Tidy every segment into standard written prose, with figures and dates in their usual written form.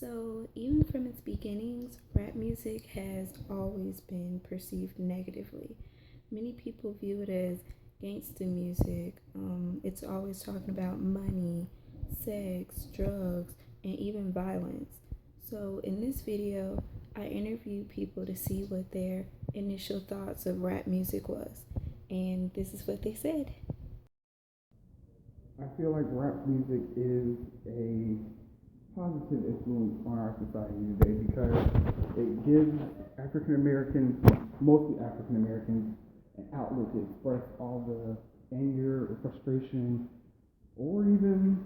So, even from its beginnings, rap music has always been perceived negatively. Many people view it as gangster music. It's always talking about money, sex, drugs, and even violence. So, in this video, I interviewed people to see what their initial thoughts of rap music was. And this is what they said. I feel like rap music is a positive influence on our society today because it gives African Americans, mostly African Americans, an outlet to express all the anger or frustration or even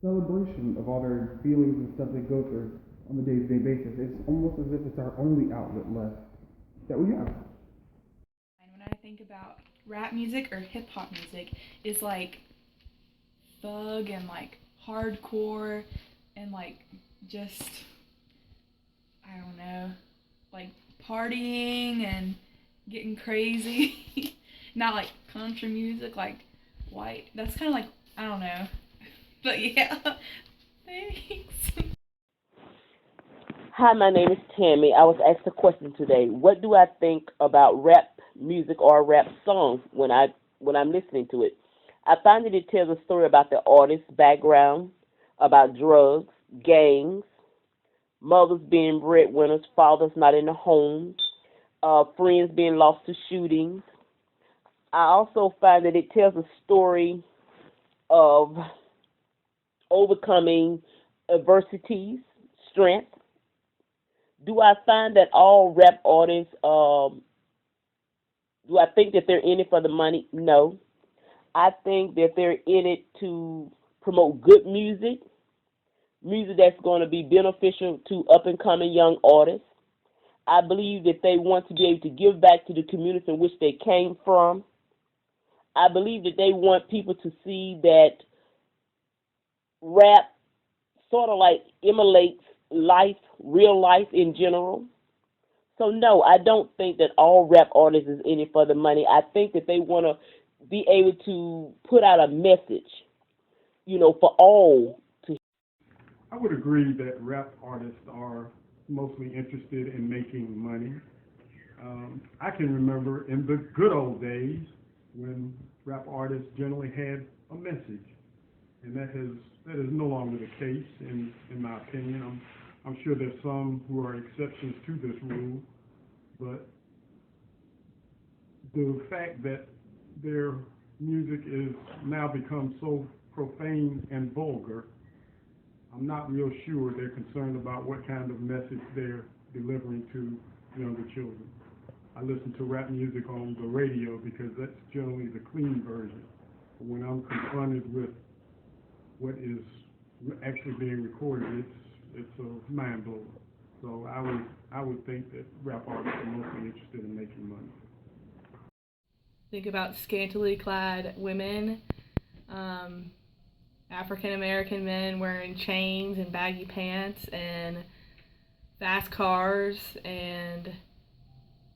celebration of all their feelings and stuff they go through on a day-to-day basis. It's almost as if it's our only outlet left that we have. When I think about rap music or hip hop music, is like thug and like hardcore and like just, I don't know, like partying and getting crazy. Not like country music, like white. That's kind of like, I don't know. But yeah, thanks. Hi, my name is Tammy. I was asked a question today. What do I think about rap music or rap songs when I'm listening to it? I find that it tells a story about the artist's background, about drugs, gangs, mothers being breadwinners, fathers not in the home, friends being lost to shootings. I also find that it tells a story of overcoming adversities, strength. Do I find that all rap artists, do I think that they're in it for the money? No. I think that they're in it to promote good music, music that's going to be beneficial to up and coming young artists. I believe that they want to be able to give back to the community in which they came from. I believe that they want people to see that rap sort of like emulates life, real life in general. So no, I don't think that all rap artists is in it for the money. I think that they want to be able to put out a message, for all to. I would agree that rap artists are mostly interested in making money. I can remember in the good old days when rap artists generally had a message, and that is no longer the case in my opinion. I'm sure there's some who are exceptions to this rule, but the fact that their music is now become so profane and vulgar, I'm not real sure they're concerned about what kind of message they're delivering to younger children. I listen to rap music on the radio because that's generally the clean version. But when I'm confronted with what is actually being recorded, it's a mind blower. So I would think that rap artists are mostly interested in making money. Think about scantily clad women, African American men wearing chains and baggy pants and fast cars and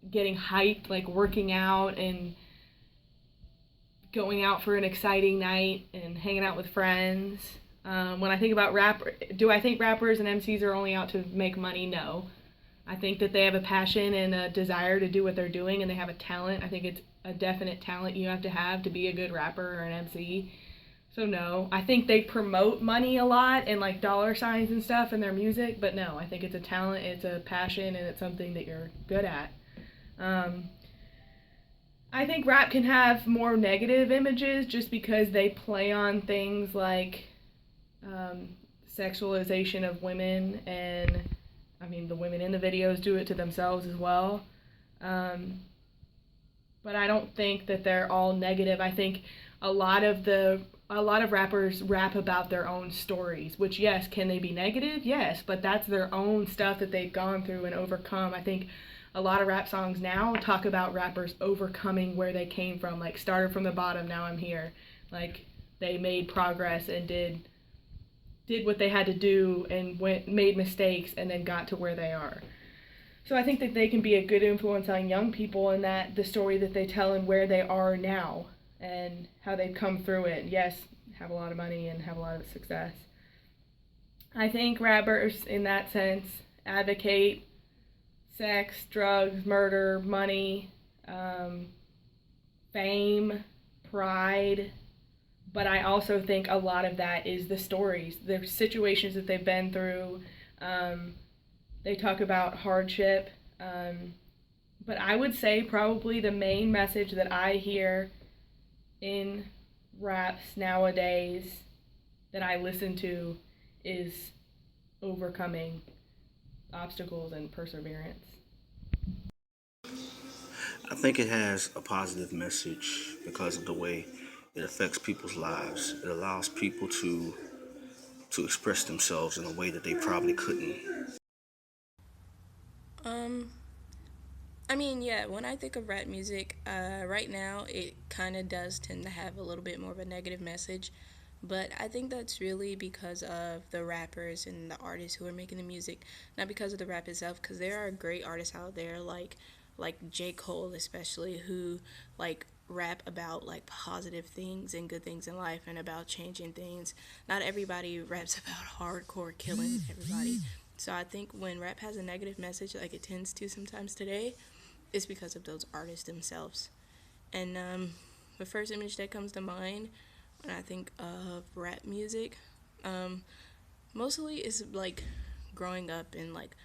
getting hyped, like working out and going out for an exciting night and hanging out with friends. When I think about do I think rappers and MCs are only out to make money? No. I think that they have a passion and a desire to do what they're doing, and they have a talent. I think it's a definite talent you have to be a good rapper or an MC. So no, I think they promote money a lot and like dollar signs and stuff in their music, but no, I think it's a talent, it's a passion, and it's something that you're good at. I think rap can have more negative images just because they play on things like sexualization of women, and I mean the women in the videos do it to themselves as well. But I don't think that they're all negative. I think a lot of rappers rap about their own stories, which yes, can they be negative? Yes, but that's their own stuff that they've gone through and overcome. I think a lot of rap songs now talk about rappers overcoming where they came from, like started from the bottom, now I'm here. Like they made progress and did what they had to do and made mistakes and then got to where they are. So I think that they can be a good influence on young people, and that the story that they tell and where they are now and how they've come through it. Yes, have a lot of money and have a lot of success. I think rappers, in that sense, advocate sex, drugs, murder, money, um, fame, pride. But I also think a lot of that is the stories, the situations that they've been through. Um, they talk about hardship. But I would say probably the main message that I hear in raps nowadays that I listen to is overcoming obstacles and perseverance. I think it has a positive message because of the way it affects people's lives. It allows people to express themselves in a way that they probably couldn't. Um, I mean, yeah, when I think of rap music, right now it kind of does tend to have a little bit more of a negative message, but I think that's really because of the rappers and the artists who are making the music, not because of the rap itself, because there are great artists out there like J. Cole especially who rap about like positive things and good things in life and about changing things. Not everybody raps about hardcore killing everybody. So I think when rap has a negative message like it tends to sometimes today, it's because of those artists themselves. And the first image that comes to mind when I think of rap music, um, mostly is like growing up in like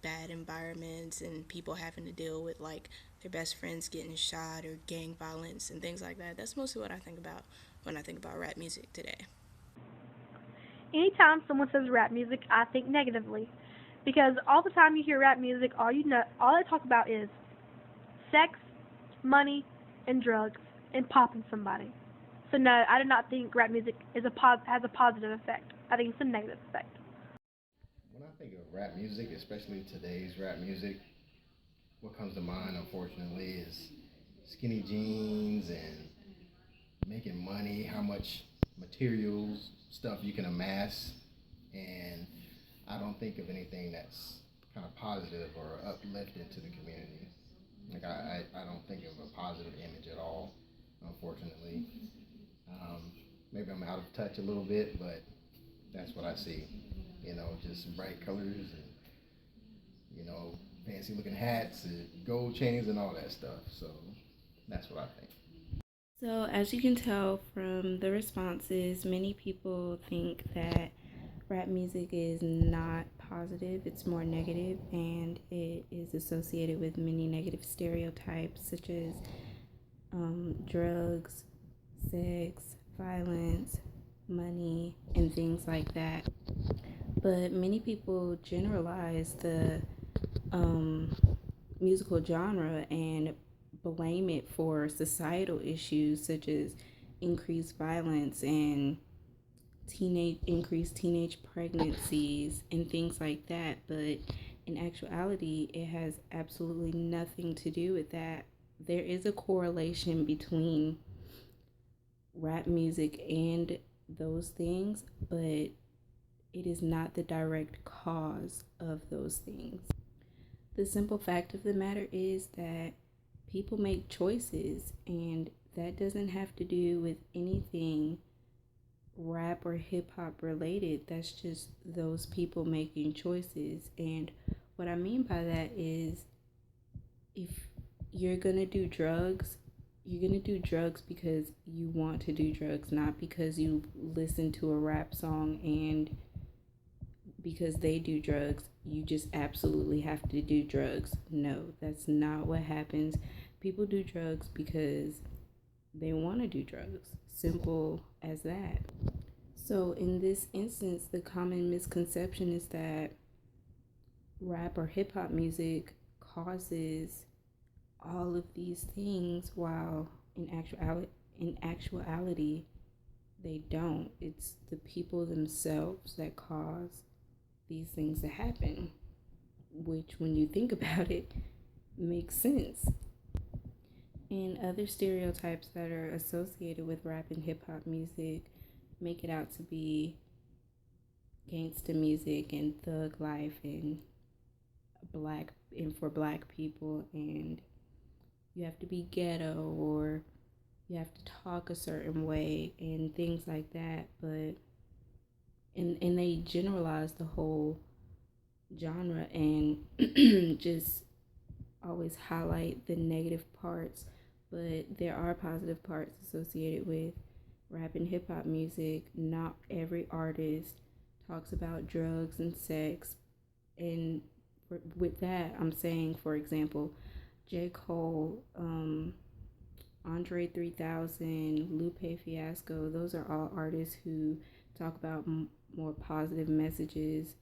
bad environments and people having to deal with like their best friends getting shot or gang violence and things like that. That's mostly what I think about when I think about rap music today. Anytime someone says rap music, I think negatively, because all the time you hear rap music, all they talk about is sex, money, and drugs, and popping somebody. So no, I do not think rap music has a positive effect. I think it's a negative effect. When I think of rap music, especially today's rap music, what comes to mind, unfortunately, is skinny jeans and making money, how much materials, stuff you can amass. And I don't think of anything that's kind of positive or uplifting to the community. I don't think of a positive image at all, unfortunately. Um, Maybe I'm out of touch a little bit, but that's what I see. Just bright colors and fancy looking hats and gold chains and all that stuff. So that's what I think. So, as you can tell from the responses, many people think that rap music is not positive, it's more negative, and it is associated with many negative stereotypes such as drugs, sex, violence, money, and things like that. But many people generalize the um, musical genre and blame it for societal issues such as increased violence and increased teenage pregnancies and things like that. But in actuality, it has absolutely nothing to do with that. There is a correlation between rap music and those things, but it is not the direct cause of those things. The simple fact of the matter is that people make choices, and that doesn't have to do with anything rap or hip hop related. That's just those people making choices. And what I mean by that is if you're gonna do drugs, you're gonna do drugs because you want to do drugs, not because you listen to a rap song and because they do drugs, you just absolutely have to do drugs. No, that's not what happens. People do drugs because they want to do drugs. Simple as that. So, in this instance, the common misconception is that rap or hip hop music causes all of these things, while in actuality, they don't. It's the people themselves that cause these things to happen, which, when you think about it, makes sense. And other stereotypes that are associated with rap and hip hop music make it out to be gangsta music and thug life and for black people, and you have to be ghetto or you have to talk a certain way and things like that. But and they generalize the whole genre and just always highlight the negative parts, but there are positive parts associated with rap and hip hop music. Not every artist talks about drugs and sex, and with that, I'm saying, for example, J. Cole, Andre 3000, Lupe Fiasco, those are all artists who talk about more positive messages.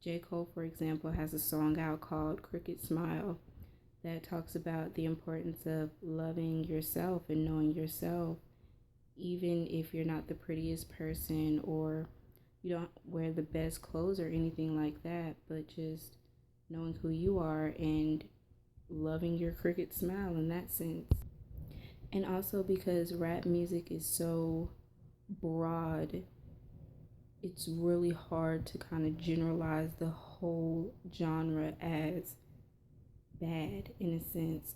J. Cole, for example, has a song out called Crooked Smile that talks about the importance of loving yourself and knowing yourself, even if you're not the prettiest person or you don't wear the best clothes or anything like that, but just knowing who you are and loving your crooked smile in that sense. And also because rap music is so broad, it's really hard to kind of generalize the whole genre as bad in a sense.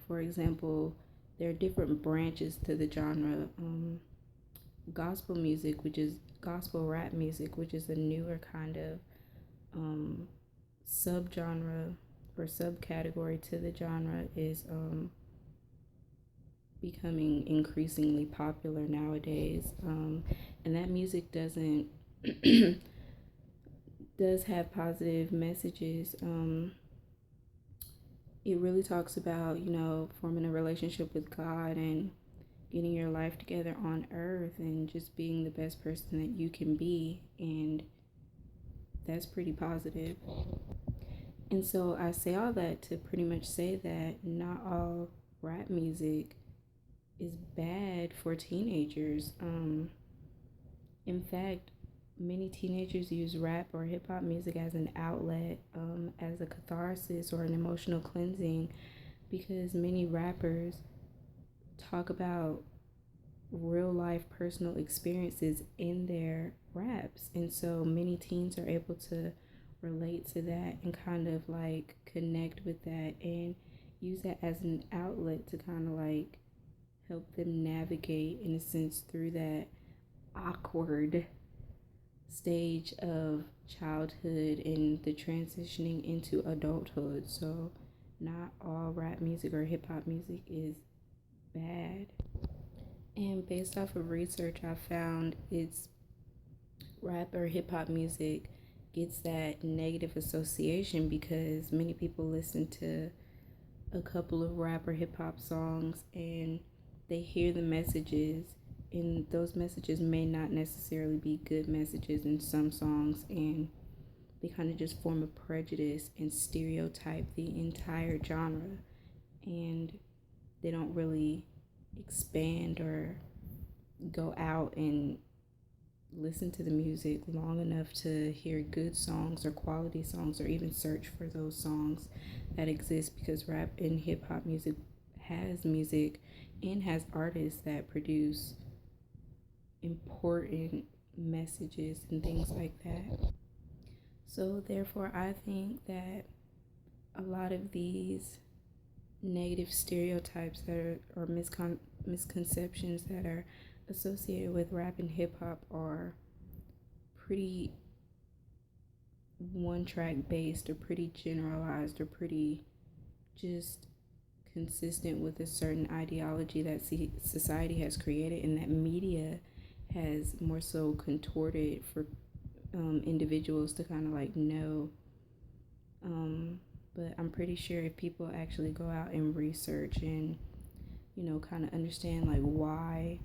For example, there are different branches to the genre. Gospel music, which is gospel rap music, which is a newer kind of subgenre or subcategory to the genre, is becoming increasingly popular nowadays. And that music does have positive messages. It really talks about, forming a relationship with God and getting your life together on earth and just being the best person that you can be. And that's pretty positive. And so I say all that to pretty much say that not all rap music is bad for teenagers. In fact, many teenagers use rap or hip hop music as an outlet, as a catharsis or an emotional cleansing, because many rappers talk about real life personal experiences in their raps. And so many teens are able to relate to that and kind of like connect with that and use that as an outlet to kind of like help them navigate in a sense through that awkward stage of childhood and the transitioning into adulthood. So not all rap music or hip hop music is bad. And based off of research, I found it's rap or hip hop music gets that negative association because many people listen to a couple of rap or hip hop songs and they hear the messages, and those messages may not necessarily be good messages in some songs, and they kind of just form a prejudice and stereotype the entire genre, and they don't really expand or go out and listen to the music long enough to hear good songs or quality songs or even search for those songs that exist, because rap and hip hop music and has artists that produce important messages and things like that. So therefore I think that a lot of these negative stereotypes that are misconceptions that are associated with rap and hip hop are pretty one track based or pretty generalized or pretty just consistent with a certain ideology that society has created and that media has more so contorted for individuals to kind of like know. But I'm pretty sure if people actually go out and research and kind of understand like why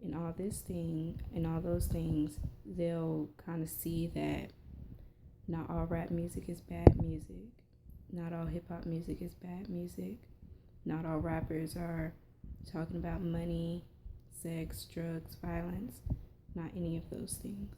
and all those things, they'll kind of see that not all rap music is bad music, not all hip hop music is bad music, not all rappers are talking about money, sex, drugs, violence, not any of those things.